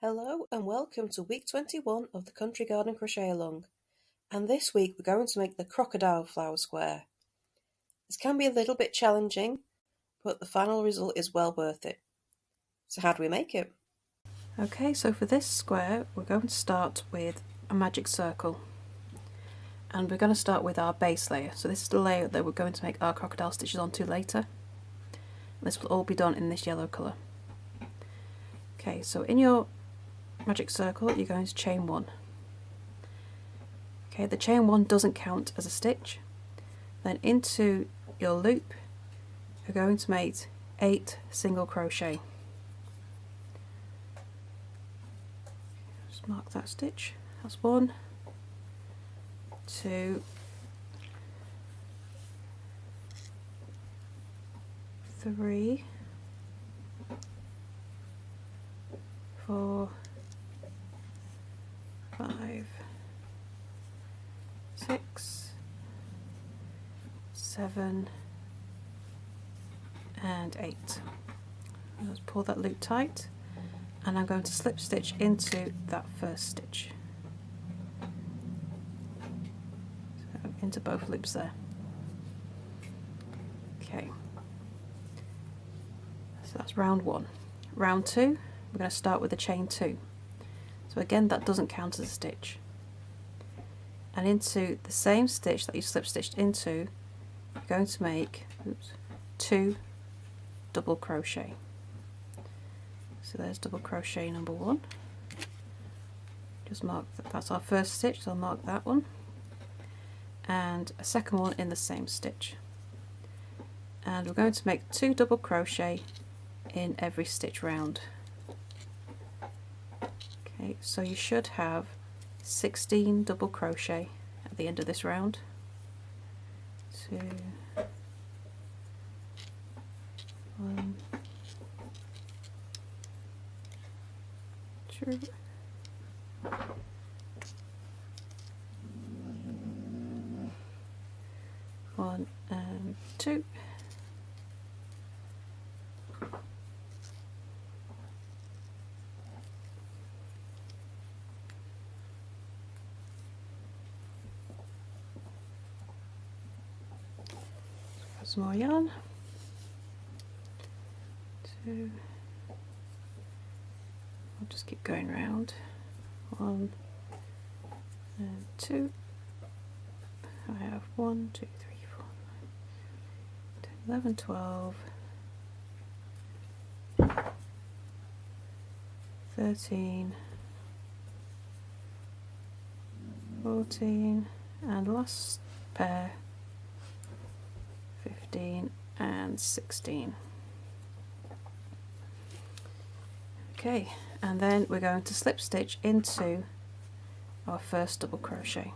Hello and welcome to week 21 of the Country Garden Crochet Along, and this week we're going to make the Crocodile Flower square. This can be a little bit challenging, but the final result is well worth it. So how do we make it? Okay, so for this square we're going to start with a magic circle, and we're going to start with our base layer. So this is the layer that we're going to make our crocodile stitches onto later. This will all be done in this yellow colour. Okay, so in your magic circle you're going to chain one. Okay, the chain one doesn't count as a stitch. Then into your loop you're going to make 8 single crochet. Just mark that stitch. That's 1, 2, 3, 4, 5, 6, 7, and 8. Let's pull that loop tight, and I'm going to slip stitch into that first stitch. So into both loops there. Okay. So that's round 1. Round 2, we're going to start with a chain 2. So again, that doesn't count as a stitch. And into the same stitch that you slip stitched into, you're going to make 2 double crochet. So there's double crochet number 1. Just mark that, that's our first stitch, so I'll mark that one. And a second one in the same stitch. And we're going to make 2 double crochet in every stitch round. Okay, so you should have 16 double crochet at the end of this round. 2, 1, 2, 1 and 2. Some more yarn. 2. I'll just keep going round. 1 and 2. I have 1, 2, 3, 4, 5, 10, 11, 12, 13, 14, and last pair 15 and 16. Okay, and then we're going to slip stitch into our first double crochet.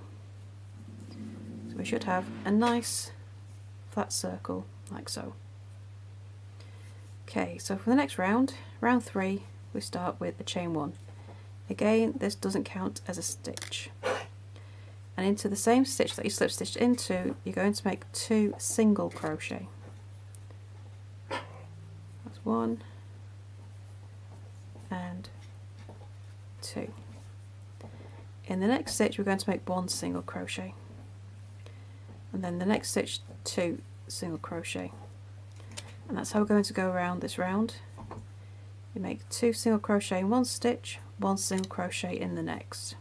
So we should have a nice flat circle like so. Okay, so for the next round, round 3, we start with a chain 1. Again, this doesn't count as a stitch. And into the same stitch that you slip stitched into, you're going to make 2 single crochet. That's 1 and 2. In the next stitch we're going to make 1 single crochet, and then the next stitch 2 single crochet, and that's how we're going to go around this round. You make 2 single crochet in one stitch, 1 single crochet in the next.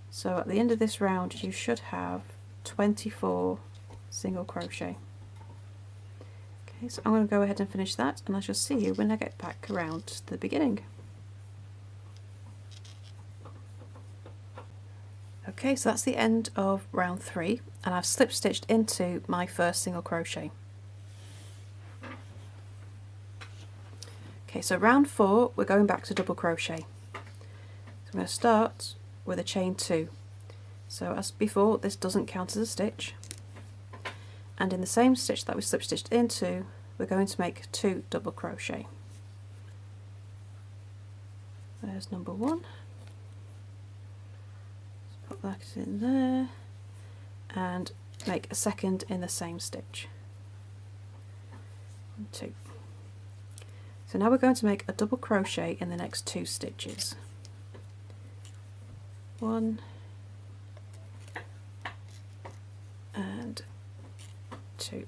So at the end of this round you should have 24 single crochet. Okay, so I'm going to go ahead and finish that, and I shall see you when I get back around to the beginning. Okay, so that's the end of round 3, and I've slip stitched into my first single crochet. Okay, so round 4 we're going back to double crochet. So I'm going to start with a chain 2. So as before, this doesn't count as a stitch, and in the same stitch that we slip stitched into, we're going to make 2 double crochet. There's number 1. Put that in there and make a second in the same stitch. 1, 2. So now we're going to make a double crochet in the next 2 stitches. 1 and 2.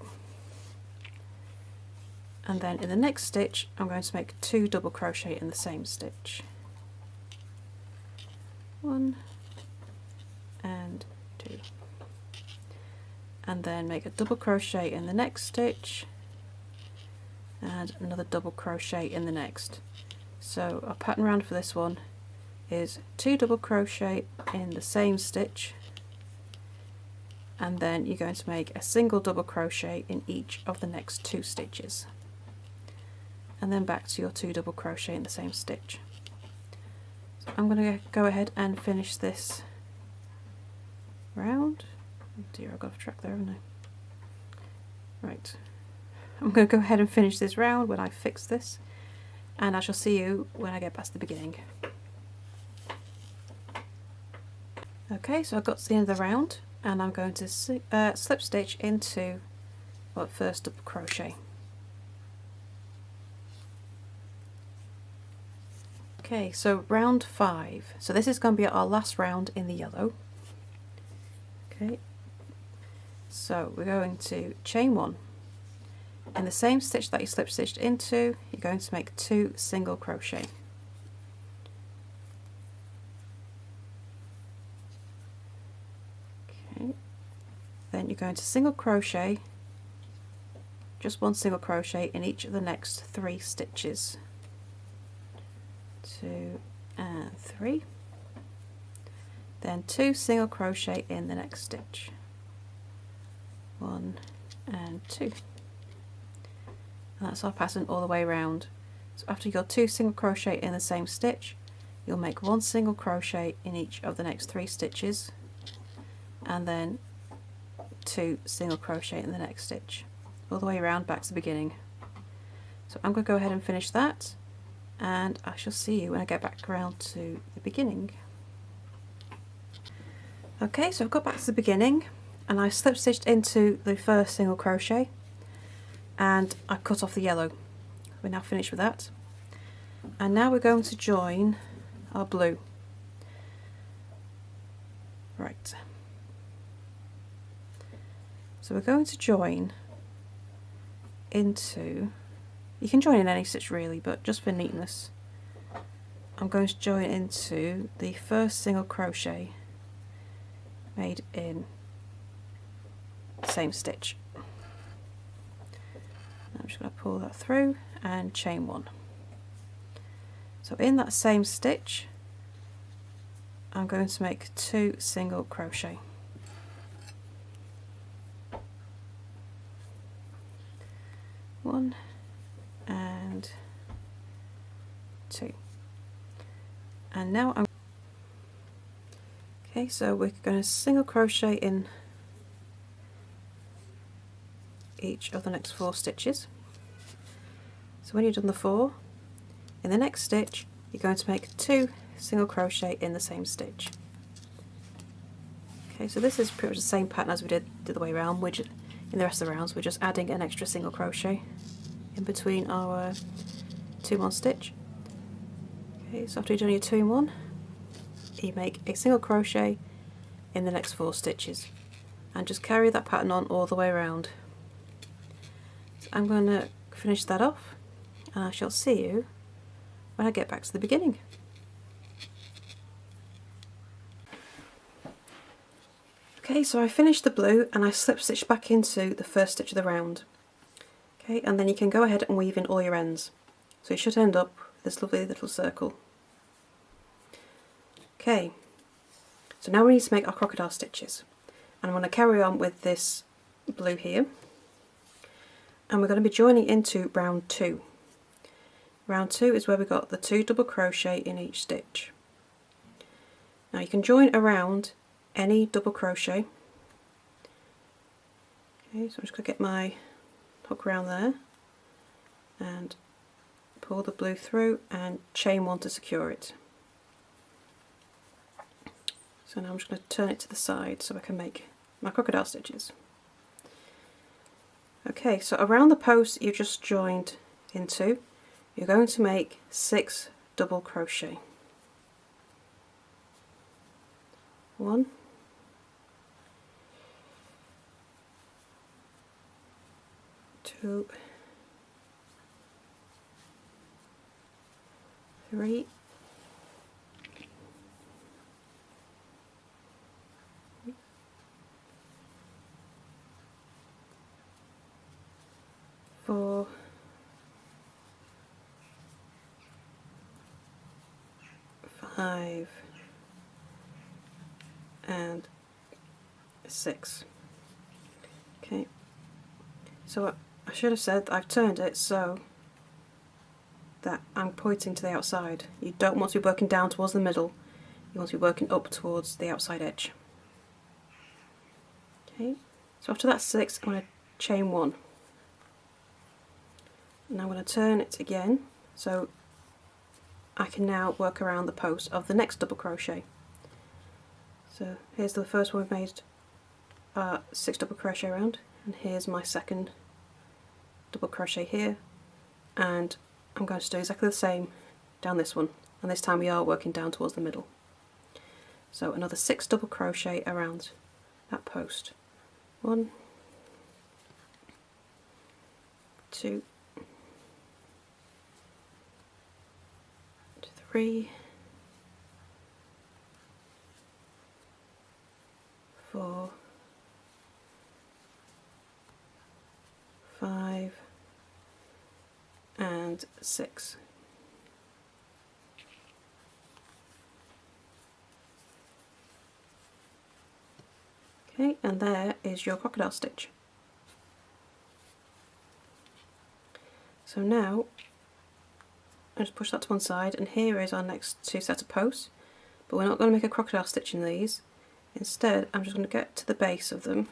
And then in the next stitch I'm going to make 2 double crochet in the same stitch. 1 and 2. And then make a double crochet in the next stitch and another double crochet in the next. So our pattern round for this one is 2 double crochet in the same stitch, and then you're going to make a single double crochet in each of the next 2 stitches, and then back to your 2 double crochet in the same stitch. So I'm going to go ahead and finish this round. Oh dear, I've got off track there, haven't I? Right, I'm going to go ahead and finish this round when I fix this, and I shall see you when I get past the beginning. Okay, so I've got to the end of the round and I'm going to slip stitch into first double crochet. Okay, so round 5. So this is going to be our last round in the yellow. Okay, so we're going to chain 1. In the same stitch that you slip stitched into, you're going to make 2 single crochet. Okay, then you're going to single crochet, just 1 single crochet in each of the next 3 stitches. 2 and 3. Then 2 single crochet in the next stitch. 1 and 2. And that's our pattern all the way around. So after your 2 single crochet in the same stitch, you'll make 1 single crochet in each of the next 3 stitches, and then 2 single crochet in the next stitch, all the way around back to the beginning. So I'm going to go ahead and finish that, and I shall see you when I get back around to the beginning. Okay, so I've got back to the beginning and I slip stitched into the first single crochet and I cut off the yellow. We're now finished with that, and now we're going to join our blue. Right, so we're going to join into, you can join in any stitch really, but just for neatness I'm going to join into the first single crochet made in the same stitch. I'm just going to pull that through and chain 1. So in that same stitch I'm going to make 2 single crochet. One and 2. And now I'm okay, so we're going to single crochet in each of the next 4 stitches. So when you've done the 4, in the next stitch you're going to make 2 single crochet in the same stitch. Okay, so this is pretty much the same pattern as we did the other way around. We're just, in the rest of the rounds we're just adding an extra single crochet in between our 2 in 1 stitch. Okay, so after you've done your 2 in 1, you make a single crochet in the next 4 stitches and just carry that pattern on all the way around. So I'm going to finish that off and I shall see you when I get back to the beginning. Okay, so I finished the blue and I slip stitched back into the first stitch of the round. Okay, and then you can go ahead and weave in all your ends. So you should end up with this lovely little circle. Okay, so now we need to make our crocodile stitches. And I'm going to carry on with this blue here. And we're going to be joining into round 2. Round 2 is where we got the 2 double crochet in each stitch. Now you can join around any double crochet. Okay, so I'm just going to get my hook around there and pull the blue through and chain 1 to secure it. So now I'm just going to turn it to the side so I can make my crocodile stitches. Okay, so around the post you just joined into, you're going to make 6 double crochet. 1, 2, 3, 4, 5, and 6. Okay, so I should have said that I've turned it so that I'm pointing to the outside. You don't want to be working down towards the middle, you want to be working up towards the outside edge. Okay, so after that 6, I'm going to chain 1. And I'm going to turn it again so I can now work around the post of the next double crochet. So here's the first one we've made 6 double crochet around, and here's my second double crochet here, and I'm going to do exactly the same down this one, and this time we are working down towards the middle. So another 6 double crochet around that post. 1, 2, 3, 4, 5, and 6. Okay, and there is your crocodile stitch. So now I'll just push that to one side, and here is our next 2 sets of posts, but we're not going to make a crocodile stitch in these. Instead, I'm just going to get to the base of them,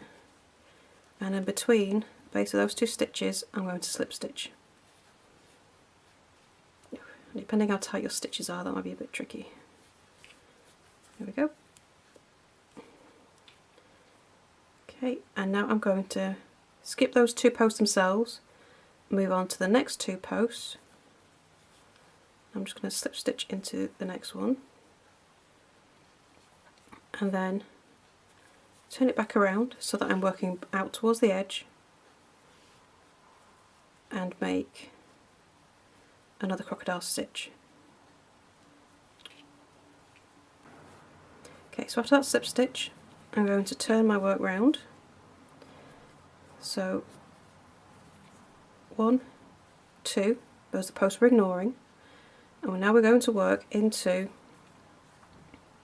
and in between the base of those 2 stitches I'm going to slip stitch. Depending how tight your stitches are, that might be a bit tricky. There we go. Okay, and now I'm going to skip those 2 posts themselves, move on to the next 2 posts. I'm just going to slip stitch into the next one, and then turn it back around so that I'm working out towards the edge, and make another crocodile stitch. Okay, so after that slip stitch I'm going to turn my work round. So 1, 2, those are the posts we're ignoring, and now we're going to work into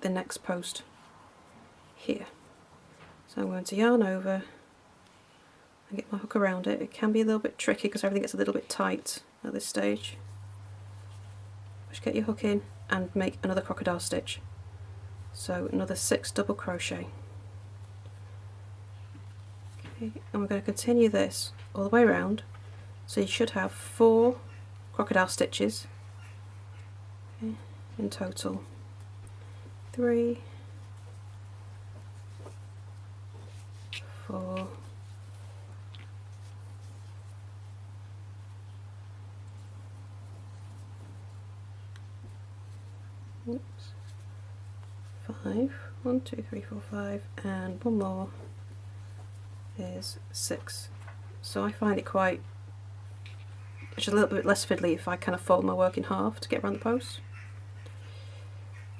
the next post here. So I'm going to yarn over and get my hook around it. It can be a little bit tricky because everything gets a little bit tight at this stage. Just get your hook in and make another crocodile stitch. So another 6 double crochet. Okay, and we're going to continue this all the way around. So you should have 4 crocodile stitches, okay, in total. 3, 4, 5, 1, 2, 3, 4, 5, and one more is 6. So I find it it's a little bit less fiddly if I kind of fold my work in half to get around the post.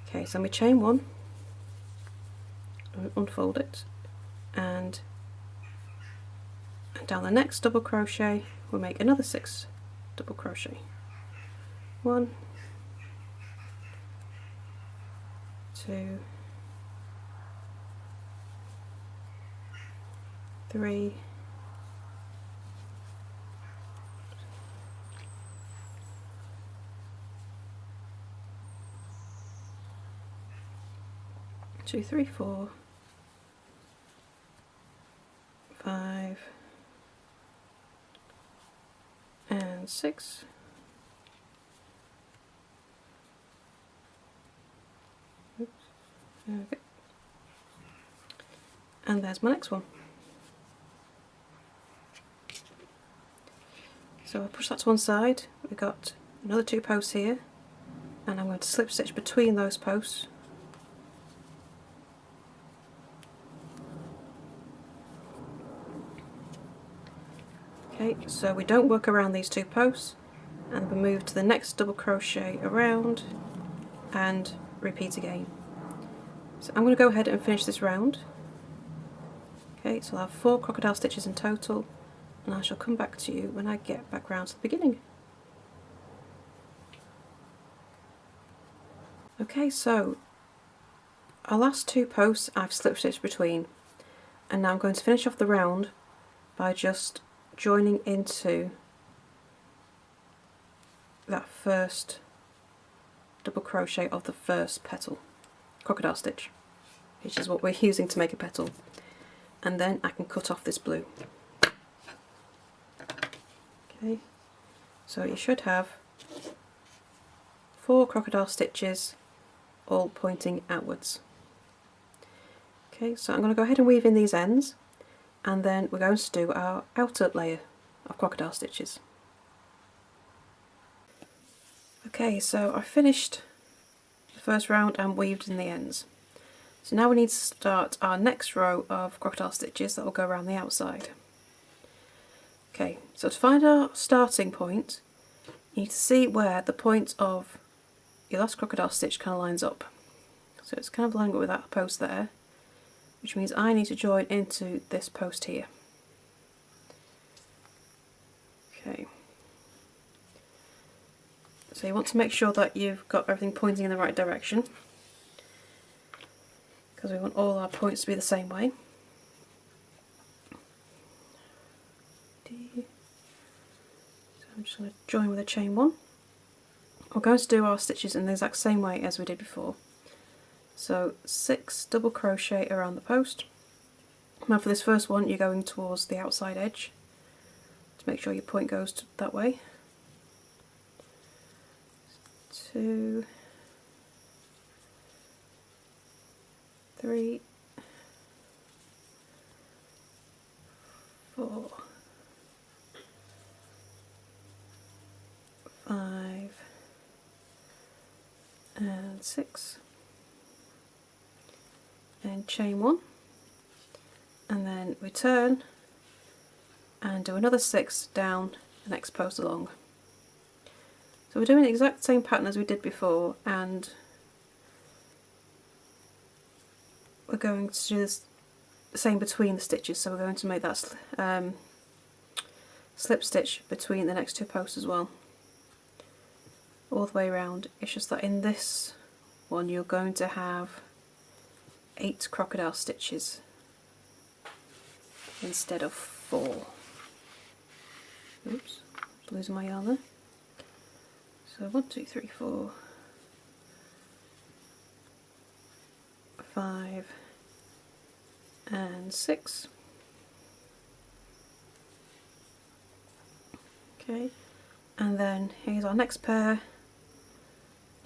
Okay, so we chain 1, unfold it, and down the next double crochet we'll make another 6 double crochet. 1, 2, 3, 2, 3, 4, 5, and 6. Oops. There we go. And there's my next one. So I'll push that to one side. We've got another 2 posts here, and I'm going to slip stitch between those posts. Okay, so we don't work around these 2 posts, and we move to the next double crochet around and repeat again. So I'm going to go ahead and finish this round. Okay, so I'll have 4 crocodile stitches in total, and I shall come back to you when I get back round to the beginning. Okay, so our last 2 posts I've slip stitched between, and now I'm going to finish off the round by just joining into that first double crochet of the first petal, crocodile stitch, which is what we're using to make a petal, and then I can cut off this blue. Okay, so you should have 4 crocodile stitches all pointing outwards. Okay, so I'm going to go ahead and weave in these ends, and then we're going to do our outer layer of crocodile stitches. Okay, so I finished the first round and weaved in the ends. So now we need to start our next row of crocodile stitches that will go around the outside. Okay, so to find our starting point, you need to see where the point of your last crocodile stitch kind of lines up. So it's kind of lining up with that post there, which means I need to join into this post here. Okay. So you want to make sure that you've got everything pointing in the right direction, because we want all our points to be the same way. So I'm just going to join with a chain 1. We're going to do our stitches in the exact same way as we did before. So 6 double crochet around the post. Now for this first one you're going towards the outside edge to make sure your point goes that way. 2, 3, 4, 5 and 6, and chain 1, and then we turn and do another 6 down the next post along. So we're doing the exact same pattern as we did before, and we're going to do this the same between the stitches, so we're going to make that slip stitch between the next 2 posts as well, all the way around. It's just that in this one you're going to have 8 crocodile stitches instead of 4. Oops, losing my yarn there. So 1, 2, 3, 4, 5 and 6. Okay, and then here's our next pair.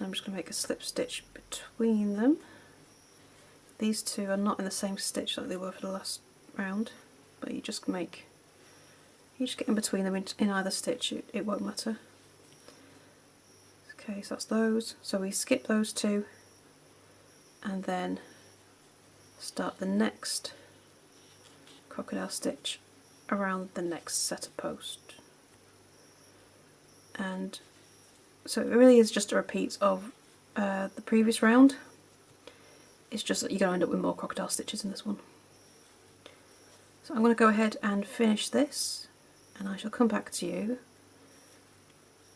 I'm just going to make a slip stitch between them. These 2 are not in the same stitch like they were for the last round, but you just get in between them in either stitch, it won't matter. Okay, so that's those. So we skip those 2 and then start the next crocodile stitch around the next set of posts. And so it really is just a repeat of the previous round. It's just that you're going to end up with more crocodile stitches in this one. So I'm going to go ahead and finish this, and I shall come back to you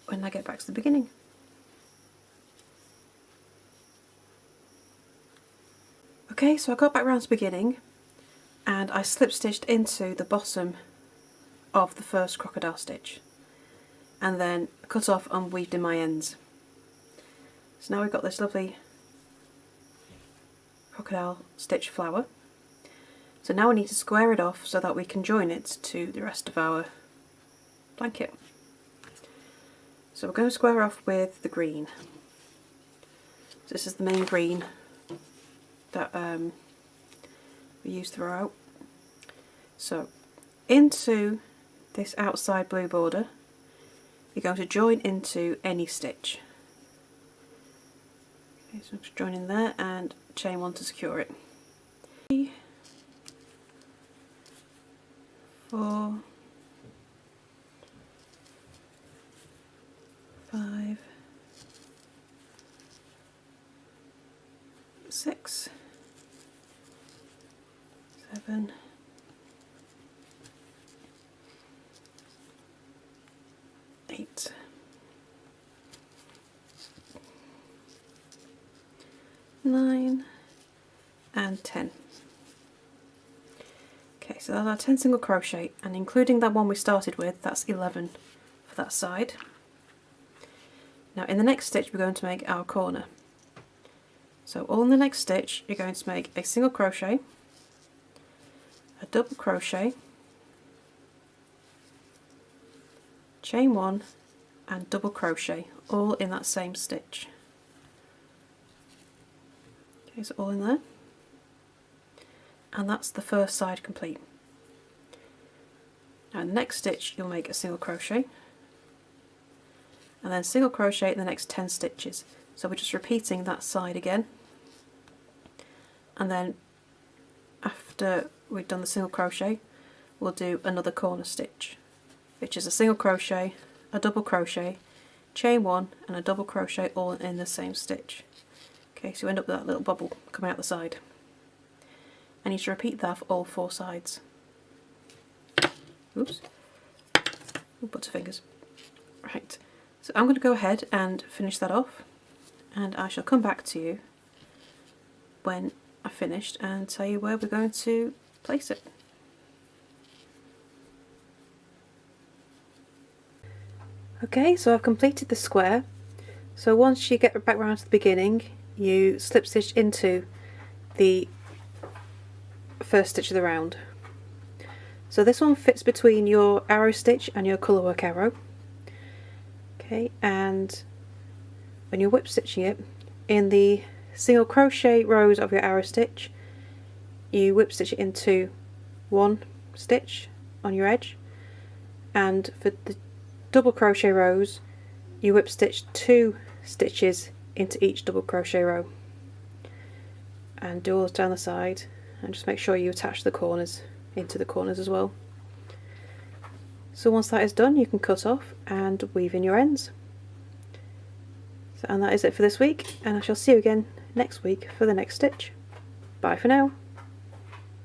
when I get back to the beginning. Okay, so I got back round to the beginning and I slip stitched into the bottom of the first crocodile stitch and then cut off and weaved in my ends. So now we've got this lovely crocodile stitch flower. So now we need to square it off so that we can join it to the rest of our blanket. So we're going to square off with the green. So this is the main green that we use throughout. So into this outside blue border you're going to join into any stitch. Okay, so just join in there and chain one to secure it. 3, 4, 5, 6, 7, 8, 9 and 10. Okay, so that's our 10 single crochet, and including that one we started with, that's 11 for that side. Now in the next stitch we're going to make our corner. So all in the next stitch you're going to make a single crochet, a double crochet, chain one and double crochet, all in that same stitch. Okay, so all in there, and that's the first side complete. Now in the next stitch you'll make a single crochet and then single crochet in the next 10 stitches. So we're just repeating that side again, and then after we've done the single crochet we'll do another corner stitch, which is a single crochet, a double crochet, chain one and a double crochet all in the same stitch. Okay, so you end up with that little bubble coming out the side. And you should repeat that for all 4 sides. Oops. Ooh, butterfingers. Right, so I'm going to go ahead and finish that off, and I shall come back to you when I've finished and tell you where we're going to place it. Okay, so I've completed the square. So once you get back round to the beginning, you slip stitch into the first stitch of the round. So this one fits between your arrow stitch and your colourwork arrow. Okay, and when you're whip stitching it, in the single crochet rows of your arrow stitch, you whip stitch it into 1 stitch on your edge, and for the double crochet rows you whip stitch 2 stitches into each double crochet row, and do all this down the side, and just make sure you attach the corners into the corners as well. So once that is done you can cut off and weave in your ends. So, and that is it for this week, and I shall see you again next week for the next stitch. Bye for now.